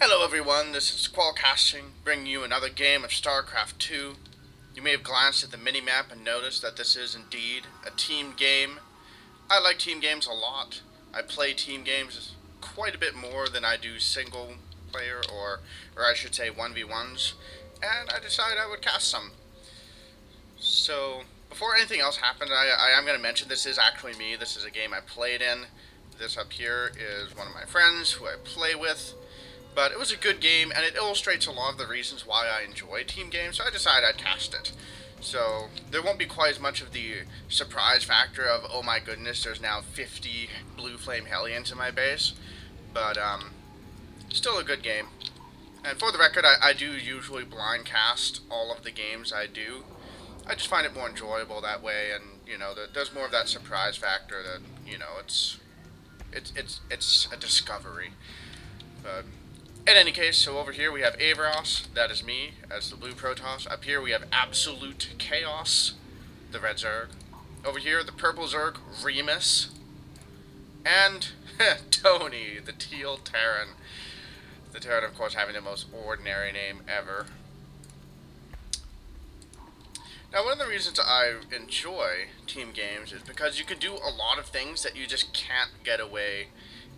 Hello everyone, this is Squallcasting, bringing you another game of StarCraft 2. You may have glanced at the minimap and noticed that this is indeed a team game. I like team games a lot. I play team games quite a bit more than I do single player, or I should say 1v1s, and I decided I would cast some. So, before anything else happens, I am going to mention this is actually me. This is a game I played in. This up here is one of my friends who I play with. But it was a good game, and it illustrates a lot of the reasons why I enjoy team games, so I decided I'd cast it. So, there won't be quite as much of the surprise factor of, oh my goodness, there's now 50 Blue Flame Hellions in my base. But, still a good game. And for the record, I do usually blind cast all of the games I do. I just find it more enjoyable that way, and, you know, there's more of that surprise factor that, you know, it's a discovery. But in any case, so over here we have Averos, that is me, as the blue Protoss. Up here we have Absolute Chaos, the red Zerg. Over here, the purple Zerg, Remus. And Tony, the teal Terran. The Terran, of course, having the most ordinary name ever. Now, one of the reasons I enjoy team games is because you can do a lot of things that you just can't get away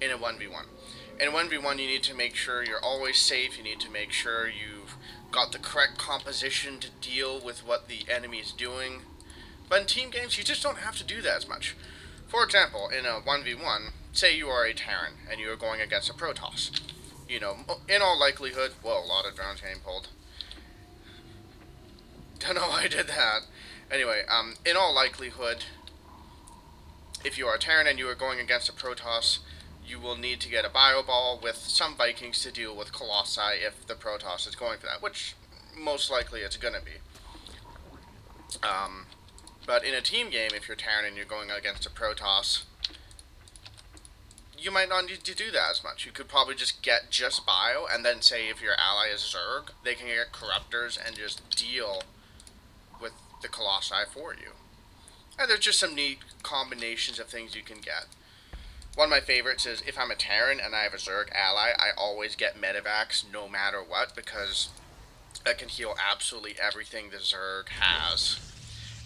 in a 1v1. In 1v1, you need to make sure you're always safe. You need to make sure you've got the correct composition to deal with what the enemy is doing. But in team games, you just don't have to do that as much. For example, in a 1v1, say you are a Terran and you are going against a Protoss. You know, in all likelihood, whoa, a lot of drones getting pulled. Don't know why I did that. Anyway, in all likelihood, if you are a Terran and you are going against a Protoss, you will need to get a bio ball with some Vikings to deal with Colossi if the Protoss is going for that, which most likely it's going to be. But in a team game, if you're Terran and you're going against a Protoss, you might not need to do that as much. You could probably just get just bio, and then say if your ally is Zerg, they can get Corruptors and just deal with the Colossi for you. And there's just some neat combinations of things you can get. One of my favorites is if I'm a Terran and I have a Zerg ally, I always get Medivacs no matter what, because I can heal absolutely everything the Zerg has.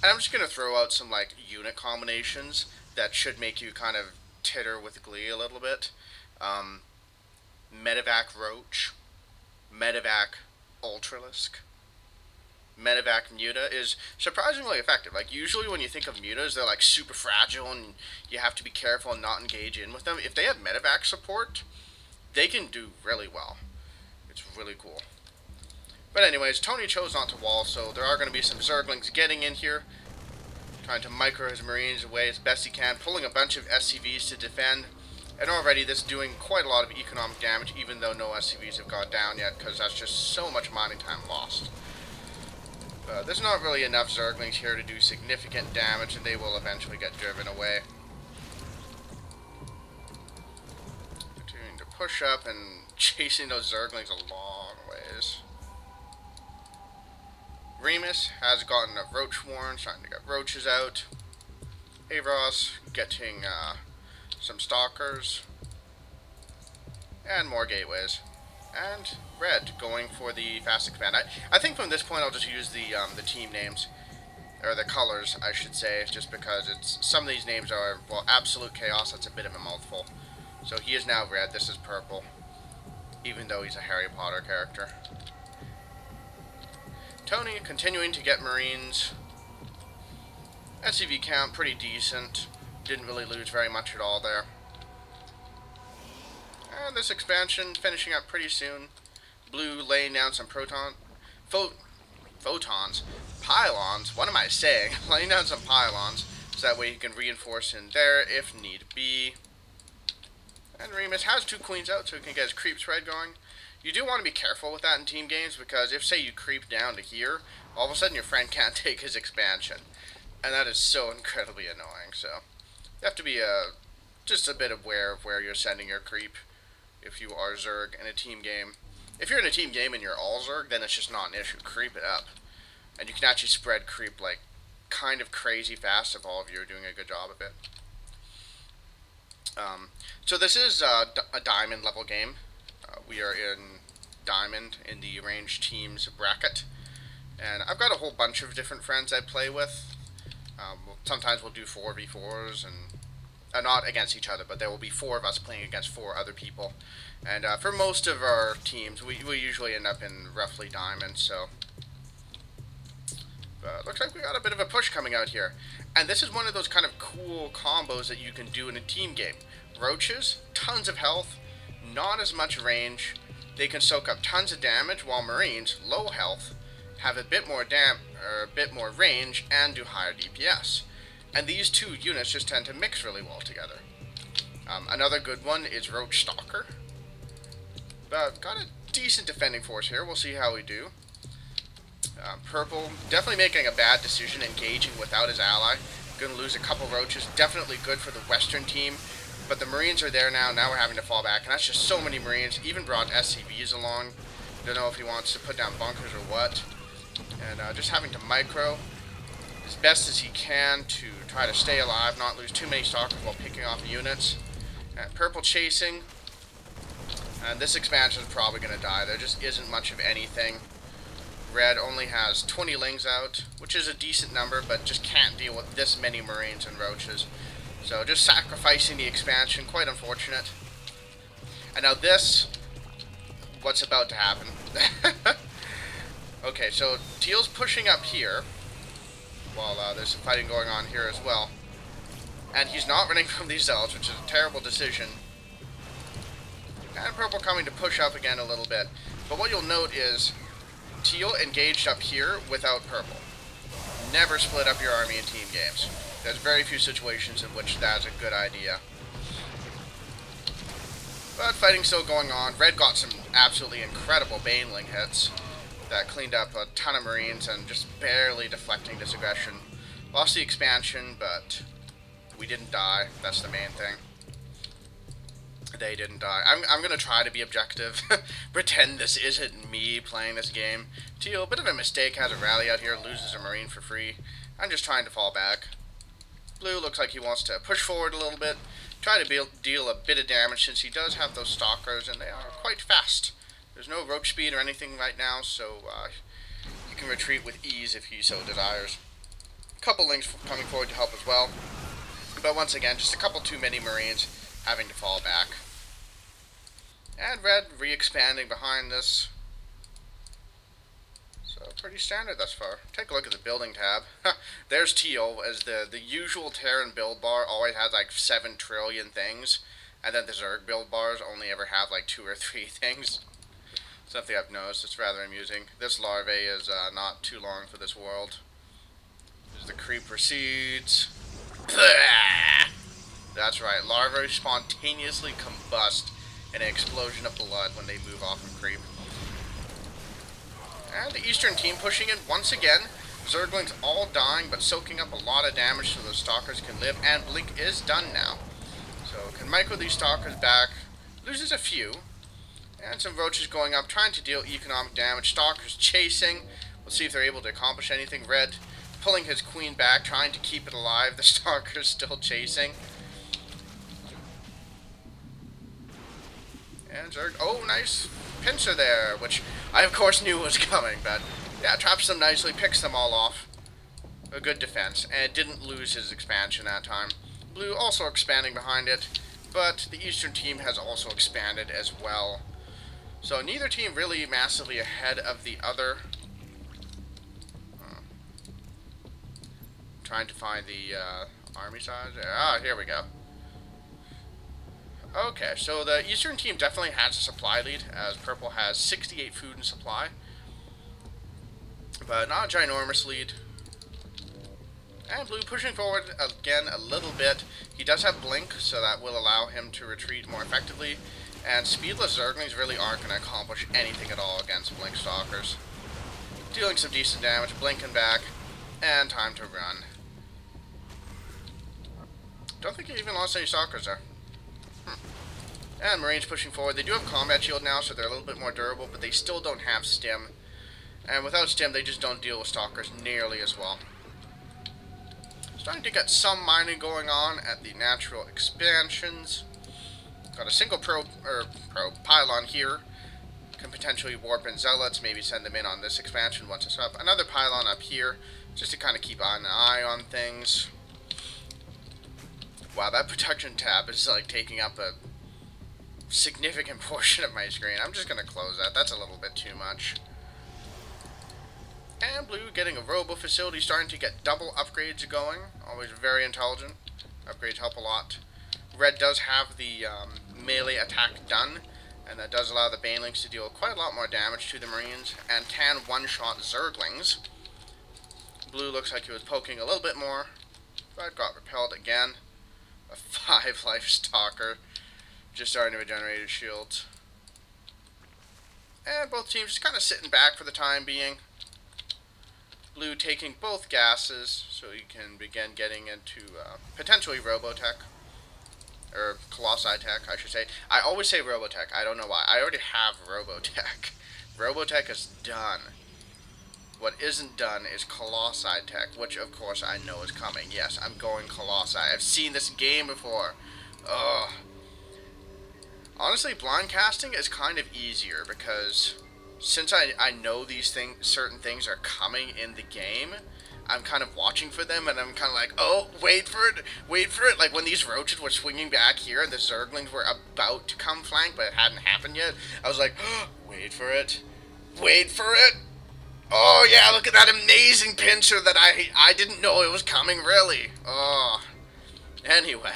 And I'm just going to throw out some like unit combinations that should make you kind of titter with glee a little bit. Medivac Roach, Medivac Ultralisk, Medivac Muta is surprisingly effective. Like, usually when you think of Mutas, they're like super fragile and you have to be careful and not engage in with them. If they have Medivac support, they can do really well. It's really cool. But anyways, Tony chose not to wall, so there are going to be some Zerglings getting in here, trying to micro his Marines away as best he can, pulling a bunch of SCVs to defend. And already this is doing quite a lot of economic damage, even though no SCVs have got down yet, because that's just so much mining time lost. There's not really enough Zerglings here to do significant damage, and they will eventually get driven away. Continuing to push up and chasing those Zerglings a long ways. Remus has gotten a Roach Warren, trying to get Roaches out. Averos getting some Stalkers. And more Gateways. And Red going for the fast expand. I think from this point I'll just use the team names, or the colors I should say, just because some of these names are, well, Absolute Chaos, that's a bit of a mouthful. So he is now red, this is purple, even though he's a Harry Potter character. Tony continuing to get Marines. SCV count pretty decent, didn't really lose very much at all there. And this expansion finishing up pretty soon. Blue laying down some photons, pylons, what am I saying? Laying down some pylons, so that way he can reinforce in there if need be. And Remus has 2 queens out, so he can get his creep spread going. You do want to be careful with that in team games, because if, say, you creep down to here, all of a sudden your friend can't take his expansion. And that is so incredibly annoying, so you have to be just a bit aware of where you're sending your creep if you are Zerg in a team game. If you're in a team game and you're all Zerg, then it's just not an issue. Creep it up. And you can actually spread creep like kind of crazy fast if all of you are doing a good job of it. So this is a diamond level game. We are in diamond in the arranged teams bracket. And I've got a whole bunch of different friends I play with. Sometimes we'll do 4v4s, and not against each other, but there will be 4 of us playing against 4 other people. And for most of our teams, we usually end up in roughly diamond, so... looks like we got a bit of a push coming out here. And this is one of those kind of cool combos that you can do in a team game. Roaches, tons of health, not as much range. They can soak up tons of damage, while Marines, low health, have a bit more range and do higher DPS. And these two units just tend to mix really well together. Another good one is Roach Stalker. Got a decent defending force here. We'll see how we do. Purple, definitely making a bad decision engaging without his ally. Going to lose a couple roaches. Definitely good for the Western team. But the Marines are there now. Now we're having to fall back. And that's just so many Marines. Even brought SCVs along. Don't know if he wants to put down bunkers or what. And just having to micro as best as he can to try to stay alive, not lose too many stalkers while picking off units. And Purple chasing. And this expansion is probably going to die. There just isn't much of anything. Red only has 20 lings out, which is a decent number, but just can't deal with this many Marines and roaches. So just sacrificing the expansion, quite unfortunate. And now this, what's about to happen? Okay, so Teal's pushing up here, while there's some fighting going on here as well. And he's not running from these zealots, which is a terrible decision. And Purple coming to push up again a little bit. But what you'll note is Teal engaged up here without Purple. Never split up your army in team games. There's very few situations in which that's a good idea. But fighting's still going on. Red got some absolutely incredible Baneling hits that cleaned up a ton of Marines and just barely deflecting this aggression. Lost the expansion, but we didn't die. That's the main thing. They didn't die. I'm going to try to be objective. Pretend this isn't me playing this game. Teal, bit of a mistake, has a rally out here, loses a Marine for free. I'm just trying to fall back. Blue looks like he wants to push forward a little bit. Try to deal a bit of damage since he does have those stalkers and they are quite fast. There's no roach speed or anything right now, so he can retreat with ease if he so desires. A couple links coming forward to help as well. But once again, just a couple too many Marines having to fall back. And Red re-expanding behind this. So pretty standard thus far. Take a look at the building tab. There's Teal as the usual Terran build bar always has like 7 trillion things. And then the Zerg build bars only ever have like 2 or 3 things. Something I've noticed, it's rather amusing. This larvae is not too long for this world. As the creep proceeds. That's right, larvae spontaneously combust in an explosion of blood when they move off of creep. And the Eastern team pushing in once again. Zerglings all dying, but soaking up a lot of damage so those stalkers can live. And Blink is done now. So can micro these stalkers back. Loses a few. And some roaches going up, trying to deal economic damage. Stalkers chasing. We'll see if they're able to accomplish anything. Red pulling his queen back, trying to keep it alive. The stalkers still chasing. And Zerg, oh, nice pincer there, which I of course knew was coming, but yeah, traps them nicely, picks them all off. A good defense, and it didn't lose his expansion that time. Blue also expanding behind it, but the Eastern team has also expanded as well. So neither team really massively ahead of the other. Trying to find the army size. Ah, here we go. Okay, so the Eastern team definitely has a supply lead, as Purple has 68 food and supply. But not a ginormous lead. And Blue pushing forward again a little bit. He does have Blink, so that will allow him to retreat more effectively. And speedless Zerglings really aren't going to accomplish anything at all against Blink Stalkers. Dealing some decent damage, blinking back, and time to run. Don't think he even lost any Stalkers there. And Marines pushing forward. They do have combat shield now, so they're a little bit more durable, but they still don't have stim. And without stim, they just don't deal with stalkers nearly as well. Starting to get some mining going on at the natural expansions. Got a single pylon here. Can potentially warp in zealots, maybe send them in on this expansion once it's up. Another pylon up here, just to kind of keep an eye on things. Wow, that protection tab is like taking up a significant portion of my screen. I'm just going to close that. That's a little bit too much. And blue getting a robo facility, starting to get double upgrades going. Always very intelligent. Upgrades help a lot. Red does have the melee attack done, and that does allow the banelings to deal quite a lot more damage to the Marines. And tan one-shot Zerglings. Blue looks like he was poking a little bit more, but got repelled again. A 5-life Stalker. Just starting to regenerate his shields. And both teams just kind of sitting back for the time being. Blue taking both gases, so he can begin getting into potentially Robotech. Or Colossi Tech, I should say. I always say Robotech, I don't know why. I already have Robotech. Robotech is done. What isn't done is Colossi Tech, which of course I know is coming. Yes, I'm going Colossi. I've seen this game before. Ugh. Honestly, blind casting is kind of easier because since I know these certain things are coming in the game, I'm kind of watching for them, and I'm kind of like, oh, wait for it. Like when these roaches were swinging back here and the Zerglings were about to come flank, but it hadn't happened yet, I was like, oh, wait for it. Oh yeah, look at that amazing pincer that I didn't know it was coming, really. Oh. Anyway,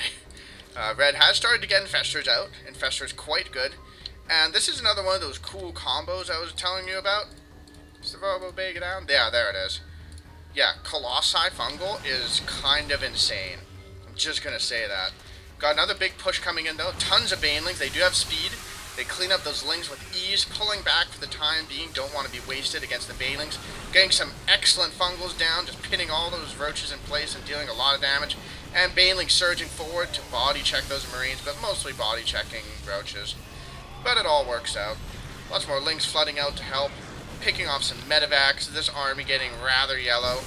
Red has started to get Infestors out. Infestor's quite good. And this is another one of those cool combos I was telling you about. Is the Robo Bay get down? Yeah, there it is. Yeah, Colossi Fungal is kind of insane. I'm just going to say that. Got another big push coming in, though. Tons of Banelings. They do have speed. They clean up those Lings with ease, pulling back for the time being. Don't want to be wasted against the Banelings. Getting some excellent Fungals down, just pinning all those Roaches in place and dealing a lot of damage. And Banelings surging forward to body check those Marines, but mostly body checking Roaches. But it all works out. Lots more Lings flooding out to help. Picking off some medevacs. This army getting rather yellow.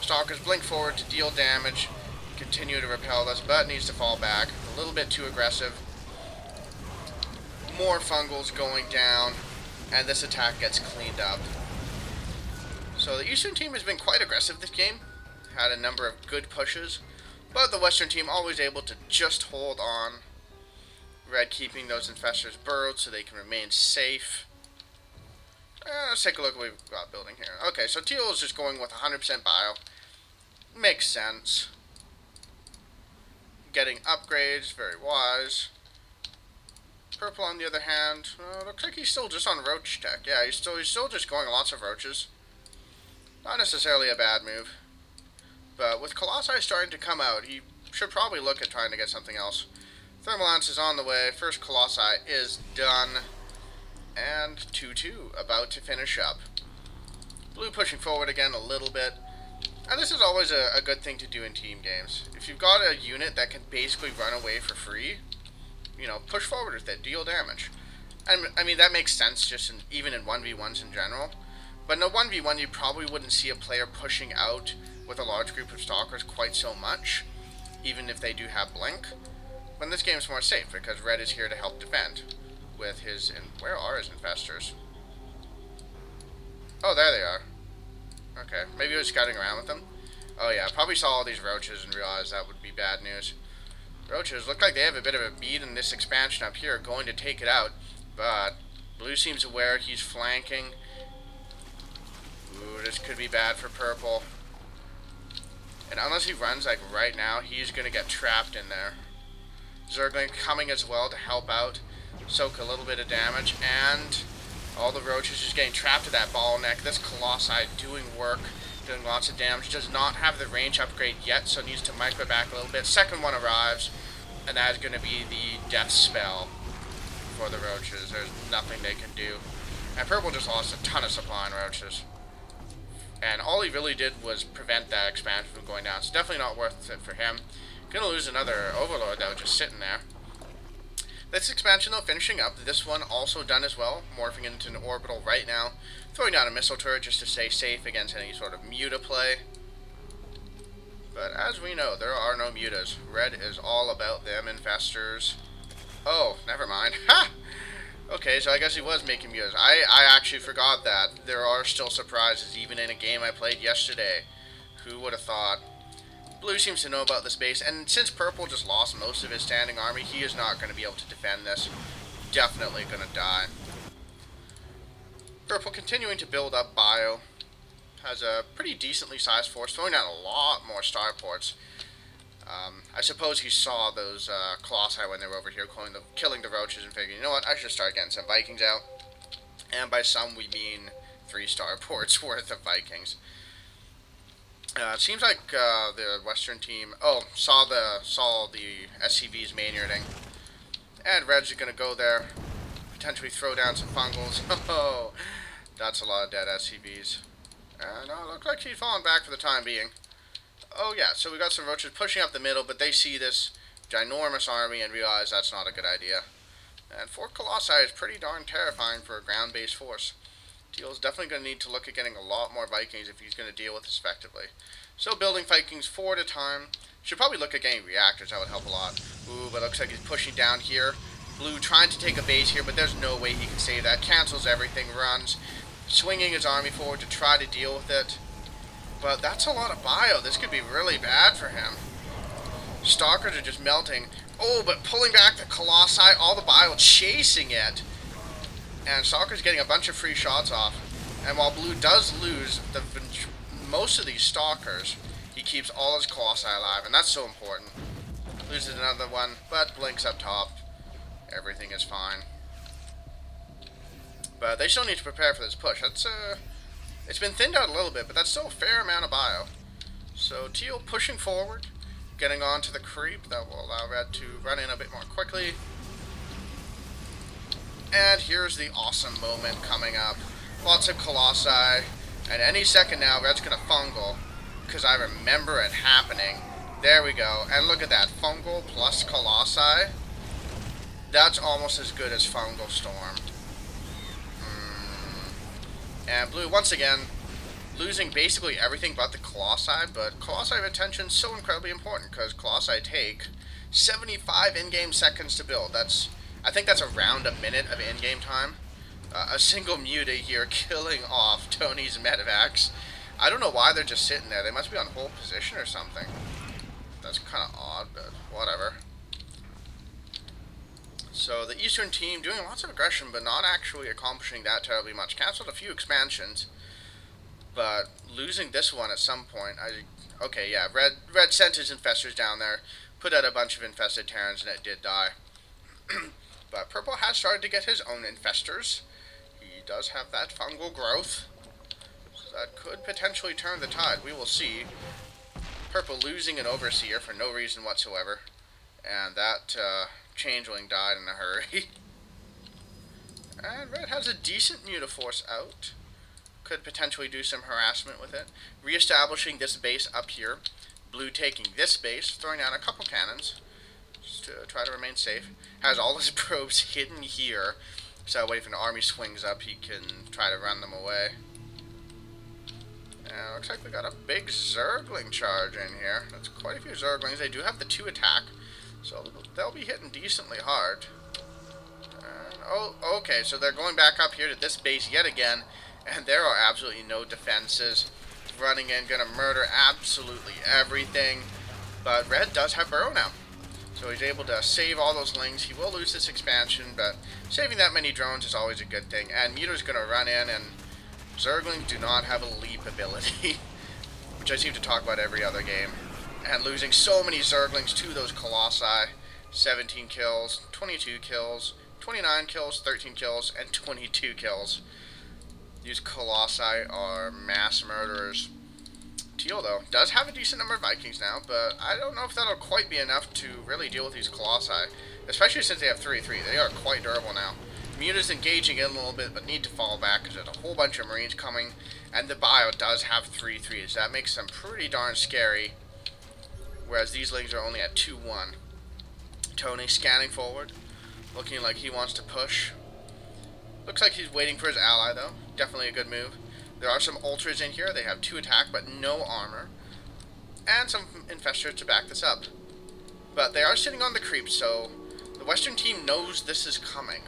Stalkers blink forward to deal damage. Continue to repel this, but needs to fall back. A little bit too aggressive. More Fungals going down. And this attack gets cleaned up. So the Eastern team has been quite aggressive this game. Had a number of good pushes. But the Western team always able to just hold on. Red keeping those Infestors burrowed so they can remain safe. Let's take a look at what we've got building here. Okay, so Teal is just going with 100% bio. Makes sense. Getting upgrades, very wise. Purple, on the other hand, looks like he's still just on Roach Tech. Yeah, he's still just going lots of Roaches. Not necessarily a bad move. But with Colossi starting to come out, he should probably look at trying to get something else. Thermal Lance is on the way. First Colossi is done. And 2-2, about to finish up. Blue pushing forward again a little bit. And this is always a good thing to do in team games. If you've got a unit that can basically run away for free, you know, push forward with it, deal damage. And I mean, that makes sense just even in 1v1s in general. But in a 1v1, you probably wouldn't see a player pushing out with a large group of Stalkers quite so much, even if they do have Blink. But in this game, it's more safe because Red is here to help defend with his... where are his Infestors? Oh, there they are. Okay, maybe he was scouting around with them. Oh yeah, probably saw all these Roaches and realized that would be bad news. Roaches look like they have a bit of a bead in this expansion up here, going to take it out. But Blue seems aware he's flanking. Ooh, this could be bad for Purple. And unless he runs like right now, he's going to get trapped in there. Zergling coming as well to help out. Soak a little bit of damage. And all the Roaches just getting trapped to that ball neck. This Colossi doing work. Doing lots of damage. Does not have the range upgrade yet, so needs to micro back a little bit. Second one arrives. And that is going to be the death spell for the Roaches. There's nothing they can do. And Purple just lost a ton of supply on Roaches. And all he really did was prevent that expansion from going down. So definitely not worth it for him. Gonna lose another Overlord that was just sitting there. This expansion though, finishing up. This one also done as well. Morphing into an orbital right now. Throwing down a missile turret just to stay safe against any sort of muta play. But as we know, there are no mutas. Red is all about them Infestors. Oh, never mind. Ha! Okay, so I guess he was making mutas. I actually forgot that. There are still surprises, even in a game I played yesterday. Who would have thought? Blue seems to know about this base, and since Purple just lost most of his standing army, he is not going to be able to defend this. Definitely going to die. Purple continuing to build up bio. Has a pretty decently sized force, throwing down a lot more starports. I suppose he saw those Colossi when they were over here killing the roaches and figured, you know what, I should start getting some Vikings out. And by some, we mean 3 starports worth of Vikings. It seems like the Western team, saw the SCV's mainyarding. And Red's going to go there, potentially throw down some fungals. Oh, that's a lot of dead SCVs. No, it looks like he's falling back for the time being. Oh yeah, so we got some roaches pushing up the middle, but they see this ginormous army and realize that's not a good idea. And 4 Colossi is pretty darn terrifying for a ground-based force. Teal's definitely going to need to look at getting a lot more Vikings if he's going to deal with this effectively. So building Vikings 4 at a time. Should probably look at getting reactors, that would help a lot. Ooh, but it looks like he's pushing down here. Blue trying to take a base here, but there's no way he can save that. Cancels everything, runs, swinging his army forward to try to deal with it. But that's a lot of bio. This could be really bad for him. Stalkers are just melting. Oh, but pulling back the Colossi, all the bio chasing it. And Stalker's getting a bunch of free shots off. And while Blue does lose most of these Stalkers, he keeps all his Colossi alive, and that's so important. Loses another one, but blinks up top. Everything is fine. But they still need to prepare for this push. It's been thinned out a little bit, but that's still a fair amount of bio. So Teal pushing forward, getting onto the creep. That will allow Red to run in a bit more quickly. And here's the awesome moment coming up. Lots of Colossi, and any second now, Red's going to fungal, because I remember it happening. There we go, and look at that, fungal plus Colossi. That's almost as good as fungal storm. And Blue, once again, losing basically everything but the Colossi, but Colossi retention is so incredibly important, because Colossi take 75 in-game seconds to build. I think that's around a minute of in-game time. A single muta here killing off Tony's medevacs. I don't know why they're just sitting there. They must be on hold position or something. That's kind of odd, but whatever. So the Eastern team doing lots of aggression, but not actually accomplishing that terribly much. Cancelled a few expansions, but losing this one at some point. Okay, yeah, Red sent his infestors down there, put out a bunch of infested Terrans, and it did die. But Purple has started to get his own infestors. He does have that fungal growth, so that could potentially turn the tide. We will see. Purple losing an Overseer for no reason whatsoever, and that Changeling died in a hurry. And Red has a decent Mutaforce out. Could potentially do some harassment with it. Reestablishing this base up here. Blue taking this base, throwing down a couple cannons just to try to remain safe. Has all his probes hidden here, so wait if an army swings up, he can try to run them away. And looks like we got a big Zergling charge in here. That's quite a few Zerglings. They do have the 2 attack, so they'll be hitting decently hard. And, oh, okay, so they're going back up here to this base yet again, and there are absolutely no defenses. Running in, gonna murder absolutely everything. But Red does have Burrow now, so he's able to save all those lings. He will lose this expansion, but saving that many drones is always a good thing. And Muta's gonna run in, and Zerglings do not have a leap ability, which I seem to talk about every other game. And losing so many Zerglings to those Colossi. 17 kills, 22 kills, 29 kills, 13 kills, and 22 kills. These Colossi are mass murderers. Teal, though, does have a decent number of Vikings now, but I don't know if that'll quite be enough to really deal with these Colossi, especially since they have 3-3. They are quite durable now. Muta's engaging in a little bit, but need to fall back because there's a whole bunch of Marines coming, and the bio does have 3-3s. That makes them pretty darn scary, whereas these lings are only at 2-1. Tony scanning forward, looking like he wants to push. Looks like he's waiting for his ally, though. Definitely a good move. There are some ultras in here. They have 2 attack, but no armor. And some infestors to back this up. But they are sitting on the creep, so the Western team knows this is coming.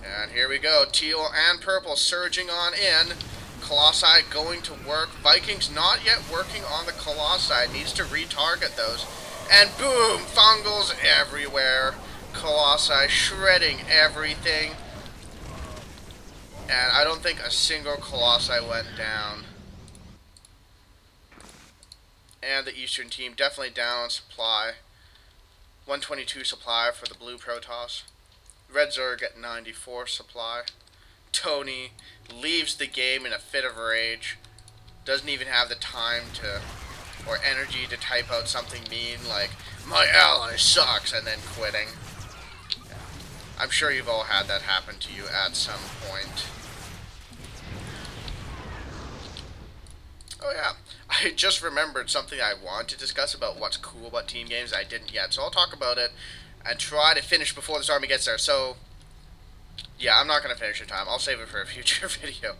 And here we go. Teal and purple surging on in. Colossi going to work. Vikings not yet working on the Colossi. Needs to retarget those. And boom! Fungals everywhere. Colossi shredding everything. And I don't think a single Colossi went down. And the Eastern team definitely down on supply. 122 supply for the blue Protoss. Red Zerg at 94 supply. Tony leaves the game in a fit of rage. Doesn't even have the time to, or energy to type out something mean like, "My ally sucks," and then quitting. I'm sure you've all had that happen to you at some point. Oh yeah, I just remembered something I wanted to discuss about what's cool about team games. I didn't yet, so I'll talk about it and try to finish before this army gets there. So, yeah, I'm not going to finish in time. I'll save it for a future video.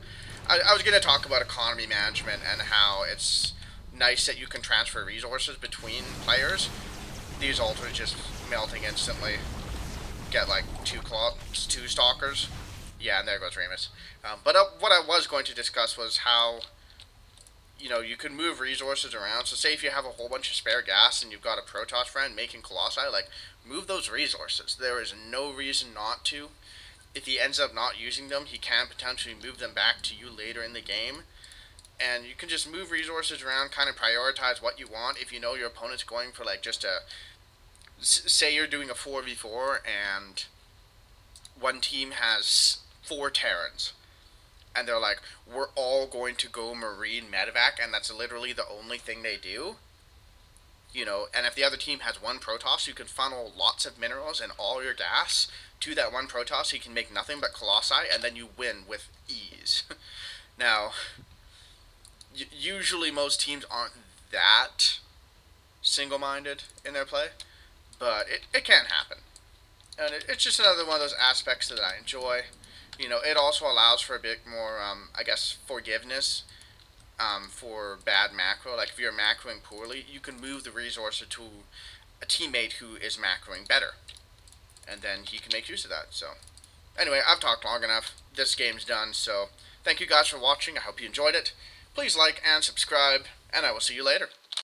I was going to talk about economy management and how it's nice that you can transfer resources between players. These ultras just melting instantly. Get like two stalkers. Yeah, and there goes Remus. But what I was going to discuss was how, you know, you can move resources around. So say if you have a whole bunch of spare gas and you've got a Protoss friend making Colossi, like, move those resources. There is no reason not to. If he ends up not using them, he can potentially move them back to you later in the game. And you can just move resources around, kind of prioritize what you want. If you know your opponent's going for, like, just a... Say you're doing a 4v4 and one team has 4 Terrans. And they're like, we're all going to go Marine Medevac, and that's literally the only thing they do. You know, and if the other team has 1 Protoss, you can funnel lots of minerals and all your gas to that 1 Protoss, so you can make nothing but Colossi, and then you win with ease. Now, usually most teams aren't that single-minded in their play, but it can happen. And it's just another one of those aspects that I enjoy. You know, it also allows for a bit more, I guess, forgiveness for bad macro. Like, if you're macroing poorly, you can move the resource to a teammate who is macroing better. And then he can make use of that. So, anyway, I've talked long enough. This game's done, so thank you guys for watching. I hope you enjoyed it. Please like and subscribe, and I will see you later.